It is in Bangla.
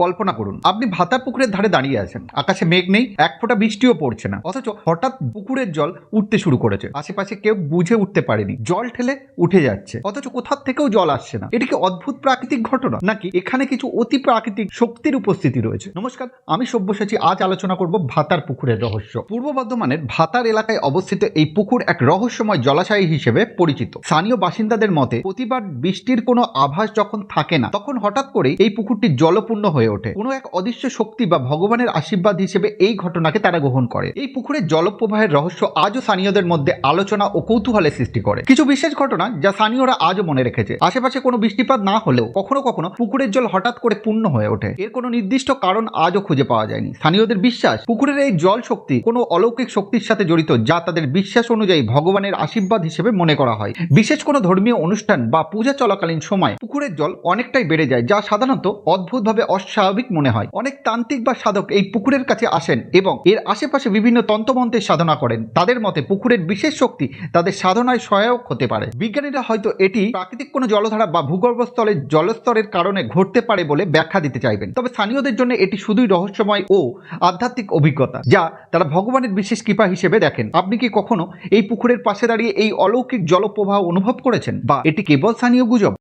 কল্পনা করুন আপনি ভাতার পুকুরের ধারে দাঁড়িয়ে আছেন, আকাশে মেঘ নেই, এক ফোঁটা বৃষ্টিও পড়ছে না, অথচ হঠাৎ পুকুরের জল উঠতে শুরু করেছে। আশেপাশে কেউ বুঝে উঠতে পারেনি, জল ঠেলে উঠে যাচ্ছে, অথচ কোথাও থেকেও জল আসছে না। এটি কি অদ্ভুত প্রাকৃতিক ঘটনা, নাকি এখানে কিছু অতি প্রাকৃতিক শক্তির উপস্থিতি রয়েছে? নমস্কার, আমি সব্যসাচী। আজ আলোচনা করব ভাতার পুকুরের রহস্য। পূর্ব বর্ধমানের ভাতার এলাকায় অবস্থিত এই পুকুর এক রহস্যময় জলাশয় হিসেবে পরিচিত। স্থানীয় বাসিন্দাদের মতে প্রতিবার বৃষ্টির কোনো আভাস যখন থাকে না, তখন হঠাৎ করেই এই পুকুরটি জলপূর্ণ হয়ে ওঠে। কোনো এক অদৃশ্য শক্তি বা ভগবানের আশীর্বাদ হিসেবে এই ঘটনাকে তারা গ্রহণ করে। এই পুকুরের জলপ্রবাহের রহস্য আজও স্থানীয়দের মধ্যে আলোচনা ও কৌতূহলের সৃষ্টি করে। কিছু বিশেষ ঘটনা যা স্থানীয়রা আজও মনে রেখেছে। আশেপাশে কোনো বৃষ্টিপাত না হলেও কখনো কখনো পুকুরের জল হঠাৎ করে পূর্ণ হয়ে ওঠে। এর কোনো নির্দিষ্ট কারণ আজও খুঁজে পাওয়া যায়নি। স্থানীয়দের বিশ্বাস, পুকুরের এই জল শক্তি কোনো অলৌকিক শক্তির সাথে জড়িত, যা তাদের বিশ্বাস অনুযায়ী ভগবানের আশীর্বাদ হিসেবে মনে করা হয়। বিশেষ কোনো ধর্মীয় অনুষ্ঠান বা পূজা চলাকালীন সময় পুকুরের জল অনেকটাই বেড়ে যায়, যা সাধারণত অদ্ভুতভাবে অস্বাভাবিক মনে হয়। অনেক তান্ত্রিক বা সাধক এই পুকুরের কাছে আসেন এবং এর আশেপাশে বিভিন্ন তন্ত্রমন্ত্রের সাধনা করেন। তাদের মতে পুকুরের বিশেষ শক্তি তাদের সাধনায় সহায়ক হতে পারে। বিজ্ঞানীরা হয়তো এটি প্রাকৃতিক কোনো জলধারা বা ভূগর্ভস্থলের জলস্তরের কারণে ঘটতে পারে বলে ব্যাখ্যা দিতে চাইবেন। তবে স্থানীয়দের জন্য এটি শুধুই রহস্যময় ও আধ্যাত্মিক অভিজ্ঞতা, যা তারা ভগবানের বিশেষ কৃপা হিসেবে দেখেন। আপনি কি কখনো এই পুকুরের পাশে দাঁড়িয়ে এই অলৌকিক জলপ্রবাহ অনুভব করেছেন, বা এটি কেবল স্থানীয় গুজব?